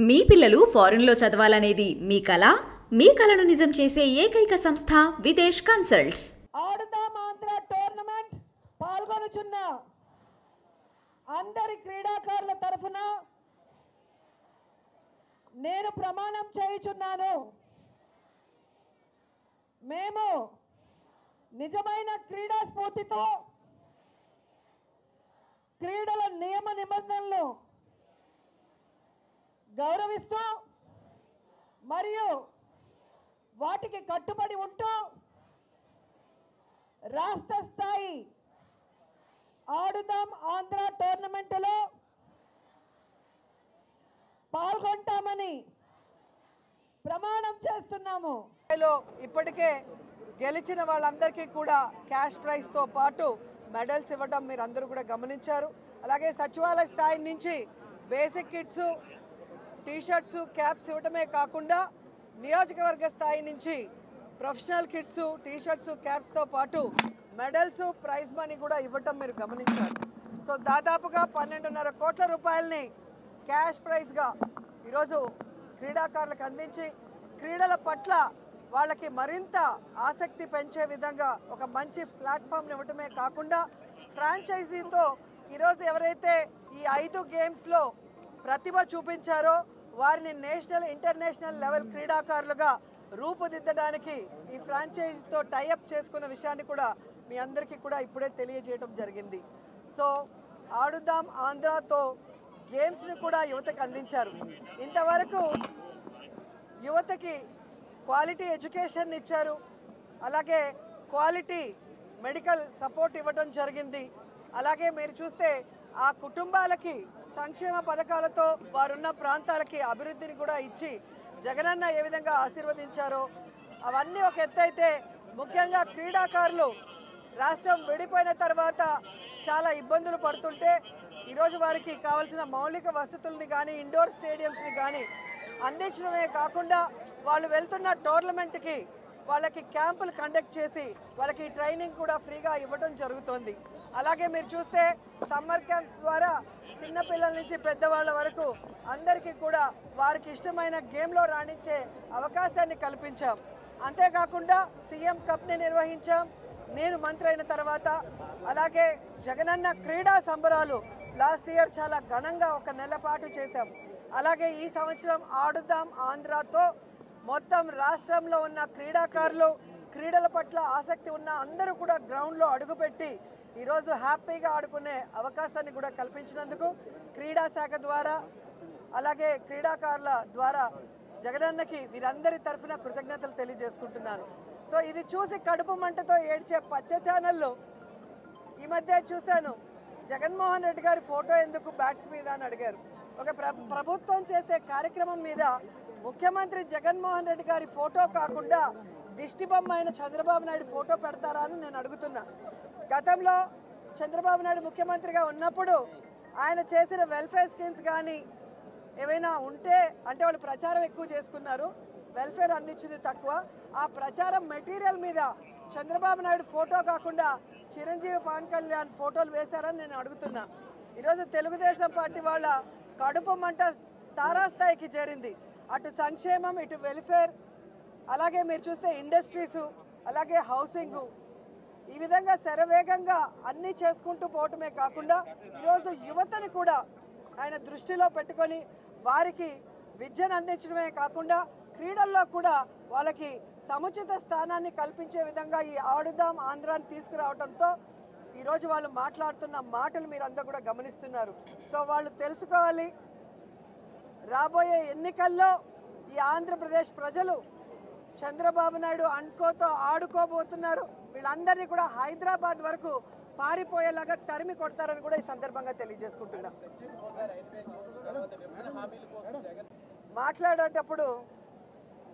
మీ పిల్లలు ఫారెన్లో చదవాలనేది మీ కల? మీ కలను నిజం చేసే ఏకైక సంస్థ విదేశ్ కన్సల్ట్స్. ఆడుదాం ఆంధ్ర టోర్నమెంట్ పాల్గొనుచున్న అందరి క్రీడాకారుల తరఫున నేను ప్రమాణం చేయుచున్నాను. మేము నిజమైన క్రీడా స్ఫూర్తితో క్రీడల నియమ నిబంధనలను గౌరవిస్తూ మరియు వాటికి కట్టుబడి ఉంటూ రాష్ట్ర స్థాయి ఆడుదాం ఆంధ్ర టోర్నమెంటులో పాల్గొంటామని ప్రమాణం చేస్తున్నాము. ఇప్పటికే గెలిచిన వాళ్ళందరికీ కూడా క్యాష్ ప్రైజ్తో పాటు మెడల్స్ ఇవ్వడం మీరు అందరూ కూడా గమనించారు. అలాగే సచివాలయ స్థాయి నుంచి బేసిక్ కిట్స్, టీషర్ట్స్, క్యాప్స్ ఇవ్వడమే కాకుండా నియోజకవర్గ స్థాయి నుంచి ప్రొఫెషనల్ కిట్స్, టీషర్ట్స్, క్యాప్స్తో పాటు మెడల్స్, ప్రైజ్ మనీ కూడా ఇవ్వటం మీరు గమనించారు. సో దాదాపుగా 12.5 కోట్ల రూపాయలని క్యాష్ ప్రైజ్గా ఈరోజు క్రీడాకారులకు అందించి క్రీడల పట్ల వాళ్ళకి మరింత ఆసక్తి పెంచే విధంగా ఒక మంచి ప్లాట్ఫామ్ని ఇవ్వటమే కాకుండా ఫ్రాంచైజీతో ఈరోజు ఎవరైతే ఈ 5 గేమ్స్లో ప్రతిభ చూపించారో వారిని నేషనల్, ఇంటర్నేషనల్ లెవెల్ క్రీడాకారులుగా రూపుదిద్దడానికి ఈ ఫ్రాంచైజీతో టైఅప్ చేసుకున్న విషయాన్ని కూడా మీ అందరికీ కూడా ఇప్పుడే తెలియజేయడం జరిగింది. సో ఆడుదాం ఆంధ్రాతో గేమ్స్ని కూడా యువతకు అందించారు. ఇంతవరకు యువతకి క్వాలిటీ ఎడ్యుకేషన్ ఇచ్చారు, అలాగే క్వాలిటీ మెడికల్ సపోర్ట్ ఇవ్వడం జరిగింది. అలాగే మీరు చూస్తే ఆ కుటుంబాలకి సంక్షేమ పథకాలతో వారున్న ప్రాంతాలకి అభివృద్ధిని కూడా ఇచ్చి జగనన్న ఏ విధంగా ఆశీర్వదించారో అవన్నీ ఒక ఎత్తైతే, ముఖ్యంగా క్రీడాకారులు రాష్ట్రం విడిపోయిన తర్వాత చాలా ఇబ్బందులు పడుతుంటే ఈరోజు వారికి కావాల్సిన మౌలిక వసతుల్ని కానీ, ఇండోర్ స్టేడియంస్ని కానీ అందించడమే కాకుండా వాళ్ళు వెళ్తున్న టోర్నమెంట్కి వాళ్ళకి క్యాంపులు కండక్ట్ చేసి వాళ్ళకి ట్రైనింగ్ కూడా ఫ్రీగా ఇవ్వడం జరుగుతుంది. అలాగే మీరు చూస్తే సమ్మర్ క్యాంప్స్ ద్వారా చిన్నపిల్లల నుంచి పెద్దవాళ్ళ వరకు అందరికీ కూడా వారికి ఇష్టమైన గేమ్లో రాణించే అవకాశాన్ని కల్పించాం. అంతేకాకుండా సీఎం కప్ని నిర్వహించాం నేను మంత్రి అయిన తర్వాత. అలాగే జగనన్న క్రీడా సంబరాలు లాస్ట్ ఇయర్ చాలా ఘనంగా 1 నెల పాటు చేశాం. అలాగే ఈ సంవత్సరం ఆడుదాం ఆంధ్రాతో మొత్తం రాష్ట్రంలో ఉన్న క్రీడాకారులు, క్రీడల పట్ల ఆసక్తి ఉన్న అందరూ కూడా గ్రౌండ్లో అడుగుపెట్టి ఈరోజు హ్యాపీగా ఆడుకునే అవకాశాన్ని కూడా కల్పించినందుకు క్రీడా శాఖ ద్వారా, అలాగే క్రీడాకారుల ద్వారా జగనన్నకి వీరందరి తరఫున కృతజ్ఞతలు తెలియజేసుకుంటున్నాను. సో ఇది చూసి కడుపు మంటతో ఏడ్చే పచ్చ ఛానళ్ళు ఈ మధ్య చూశాను. జగన్మోహన్ రెడ్డి గారి ఫోటో ఎందుకు బ్యాట్స్ మీద అని అడిగారు. ఒక ప్రభుత్వం చేసే కార్యక్రమం మీద ముఖ్యమంత్రి జగన్మోహన్ రెడ్డి గారి ఫోటో కాకుండా దిష్టి బొమ్మ అయిన చంద్రబాబు నాయుడు ఫోటో పెడతారా అని నేను అడుగుతున్నా. గతంలో చంద్రబాబు నాయుడు ముఖ్యమంత్రిగా ఉన్నప్పుడు ఆయన చేసిన వెల్ఫేర్ స్కీమ్స్ కానీ ఏవైనా ఉంటే, అంటే వాళ్ళు ప్రచారం ఎక్కువ చేసుకున్నారు, వెల్ఫేర్ అందించింది తక్కువ. ఆ ప్రచారం మెటీరియల్ మీద చంద్రబాబు నాయుడు ఫోటో కాకుండా చిరంజీవి, పవన్ కళ్యాణ్ ఫోటోలు వేశారని నేను అడుగుతున్నా. ఈరోజు తెలుగుదేశం పార్టీ వాళ్ళ కడుపు మంట తారాస్థాయికి చేరింది. అటు సంక్షేమం, ఇటు వెల్ఫేర్, అలాగే మీరు చూస్తే ఇండస్ట్రీసు, అలాగే హౌసింగు, ఈ విధంగా శరవేగంగా అన్నీ చేసుకుంటూ పోవటమే కాకుండా ఈరోజు యువతని కూడా ఆయన దృష్టిలో పెట్టుకొని వారికి విద్యను అందించడమే కాకుండా క్రీడల్లో కూడా వాళ్ళకి సముచిత స్థానాన్ని కల్పించే విధంగా ఈ ఆడుదాం ఆంధ్రాని తీసుకురావడంతో ఈరోజు వాళ్ళు మాట్లాడుతున్న మాటలు మీరంతా కూడా గమనిస్తున్నారు. సో వాళ్ళు తెలుసుకోవాలి, రాబోయే ఎన్నికల్లో ఈ ఆంధ్రప్రదేశ్ ప్రజలు చంద్రబాబు నాయుడు అండ్కోతో ఆడుకోబోతున్నారు. వీళ్ళందరినీ కూడా హైదరాబాద్ వరకు పారిపోయేలాగా తరిమి కొడతారని కూడా ఈ సందర్భంగా తెలియజేసుకుంటున్నా. మాట్లాడేటప్పుడు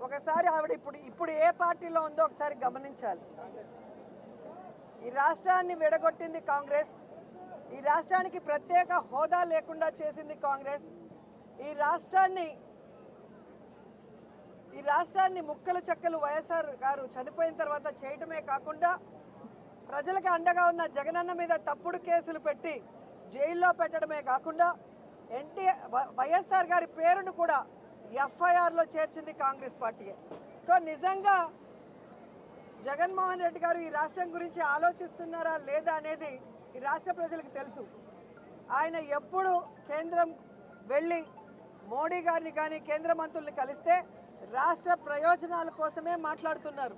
ఒకసారి ఆవిడ ఇప్పుడు ఏ పార్టీలో ఉందో ఒకసారి గమనించాలి. ఈ రాష్ట్రాన్ని విడగొట్టింది కాంగ్రెస్, ఈ రాష్ట్రానికి ప్రత్యేక హోదా లేకుండా చేసింది కాంగ్రెస్, ఈ రాష్ట్రాన్ని ముక్కలు చెక్కలు వైఎస్ఆర్ గారు చనిపోయిన తర్వాత చేయటమే కాకుండా ప్రజలకు అండగా ఉన్న జగనన్న మీద తప్పుడు కేసులు పెట్టి జైల్లో పెట్టడమే కాకుండా వైఎస్ఆర్ గారి పేరును కూడా ఎఫ్ఐఆర్లో చేర్చింది కాంగ్రెస్ పార్టీయే. సో నిజంగా జగన్మోహన్ రెడ్డి గారు ఈ రాష్ట్రం గురించి ఆలోచిస్తున్నారా లేదా అనేది ఈ రాష్ట్ర ప్రజలకు తెలుసు. ఆయన ఎప్పుడు కేంద్రం వెళ్ళి మోడీ గారిని కానీ కేంద్ర మంత్రుల్ని కలిస్తే రాష్ట్ర ప్రయోజనాల కోసమే మాట్లాడుతున్నారు.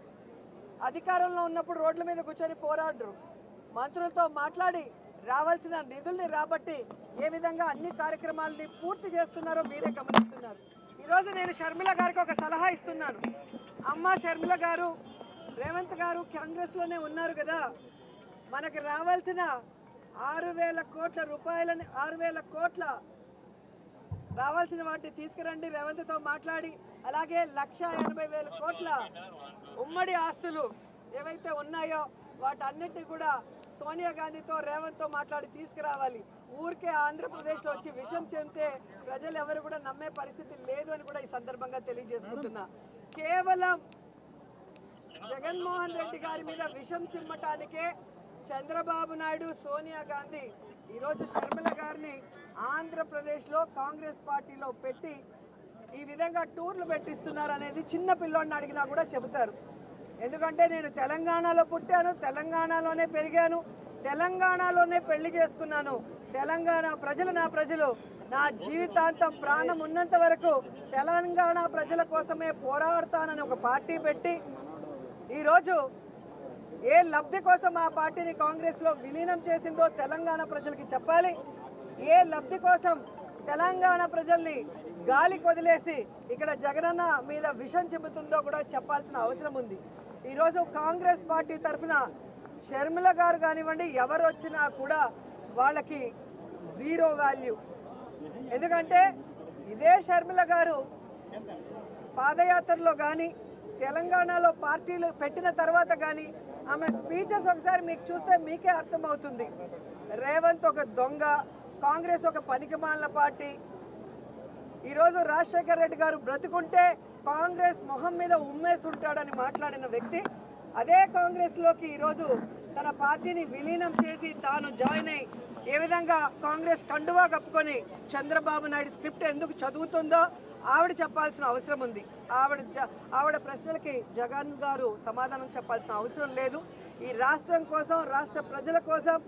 అధికారంలో ఉన్నప్పుడు రోడ్ల మీద కూర్చొని పోరాడరు. మంత్రులతో మాట్లాడి రావాల్సిన నిధుల్ని రాబట్టి ఏ విధంగా అన్ని కార్యక్రమాలని పూర్తి చేస్తున్నారో మీరే గమనిస్తున్నారు. ఈరోజు నేను షర్మిల గారికి ఒక సలహా ఇస్తున్నాను. అమ్మ షర్మిల గారు, రేవంత్ గారు కాంగ్రెస్లోనే ఉన్నారు కదా, మనకి రావాల్సిన 6,000 కోట్ల రూపాయలని 6,000 కోట్ల రావాల్సిన వాటిని తీసుకురండి రేవంత్తో మాట్లాడి. అలాగే 1,80,000 కోట్ల ఉమ్మడి ఆస్తులు ఏవైతే ఉన్నాయో వాటన్నిటిని కూడా సోనియా గాంధీతో రేవంత్తో మాట్లాడి తీసుకురావాలి. ఊరికే ఆంధ్రప్రదేశ్లో వచ్చి విషయం చెబితే ప్రజలు ఎవరు కూడా నమ్మే పరిస్థితి లేదు అని కూడా ఈ సందర్భంగా తెలియజేసుకుంటున్నా. కేవలం జగన్మోహన్ రెడ్డి గారి మీద విషం చిమ్మటానికే చంద్రబాబు నాయుడు, సోనియా గాంధీ ఈరోజు షర్మిల గారిని ఆంధ్రప్రదేశ్లో కాంగ్రెస్ పార్టీలో పెట్టి ఈ విధంగా టూర్లు పెట్టిస్తున్నారు అనేది చిన్న పిల్లోడిని అడిగినా కూడా చెబుతారు. ఎందుకంటే నేను తెలంగాణలో పుట్టాను, తెలంగాణలోనే పెరిగాను, తెలంగాణలోనే పెళ్లి చేసుకున్నాను. తెలంగాణ ప్రజలు నా ప్రజలు. నా జీవితాంతం ప్రాణం ఉన్నంత వరకు తెలంగాణ ప్రజల కోసమే పోరాడతానని ఒక పార్టీ పెట్టి ఈరోజు ఏ లబ్ధి కోసం ఆ పార్టీని కాంగ్రెస్లో విలీనం చేసిందో తెలంగాణ ప్రజలకి చెప్పాలి. ఏ లబ్ధి కోసం తెలంగాణ ప్రజల్ని గాలి కొదిలేసి ఇక్కడ జగనన్న మీద విషం చెబుతుందో కూడా చెప్పాల్సిన అవసరం ఉంది. ఈరోజు కాంగ్రెస్ పార్టీ తరఫున షర్మిల గారు కానివ్వండి, ఎవరు వచ్చినా కూడా వాళ్ళకి జీరో వాల్యూ. ఎందుకంటే ఇదే షర్మిల గారు పాదయాత్రలో కానీ తెలంగాణలో పార్టీలు పెట్టిన తర్వాత కానీ ఆమె స్పీచెస్ ఒకసారి మీకు చూస్తే మీకే అర్థమవుతుంది. రేవంత్ ఒక దొంగ, కాంగ్రెస్ ఒక పనికిమాలిన పార్టీ. ఈరోజు రాజశేఖర్ రెడ్డి గారు బ్రతుకుంటే కాంగ్రెస్ మొహం మీద ఉమ్మేసి ఉంటాడని మాట్లాడిన వ్యక్తి అదే కాంగ్రెస్లోకి ఈరోజు తన పార్టీని విలీనం చేసి తాను జాయిన్ అయ్యి ఏ విధంగా కాంగ్రెస్ కండువా కప్పుకొని చంద్రబాబు నాయుడు స్క్రిప్ట్ ఎందుకు చదువుతుందో ఆవిడ చెప్పాల్సిన అవసరం ఉంది. ఆవిడ ప్రశ్నలకి జగన్ గారు సమాధానం చెప్పాల్సిన అవసరం లేదు. ఈ రాష్ట్రం కోసం, రాష్ట్ర ప్రజల కోసం,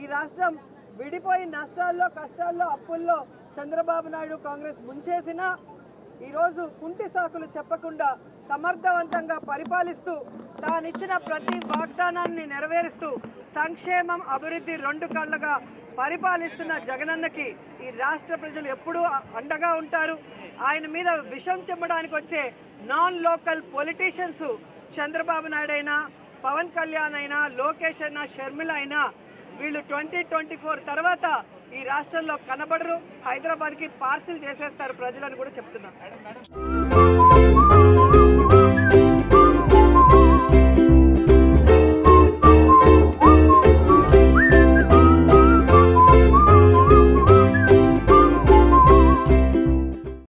ఈ రాష్ట్రం విడిపోయి నష్టాల్లో, కష్టాల్లో, అప్పుల్లో చంద్రబాబు నాయుడు కాంగ్రెస్ ముంచేసినా ఈరోజు కుంటి సాకులు చెప్పకుండా సమర్థవంతంగా పరిపాలిస్తూ తానిచ్చిన ప్రతి వాగ్దానాన్ని నెరవేరుస్తూ సంక్షేమం, అభివృద్ధి రెండు కళ్ళగా పరిపాలిస్తున్న జగనన్నకి ఈ రాష్ట్ర ప్రజలు ఎప్పుడూ అండగా ఉంటారు. ఆయన మీద విషం చెమ్మడానికి వచ్చే non local politicians Chandrababu Naidu అయినా, పవన్ కళ్యాణ్ అయినా, లోకేష్ అయినా, షర్మిల అయినా వీళ్ళు 2024 తర్వాత ఈ రాష్ట్రంలో కనబడరు. హైదరాబాద్కి పార్సిల్ చేసేస్తారు ప్రజలను కూడా చెప్తున్నారు.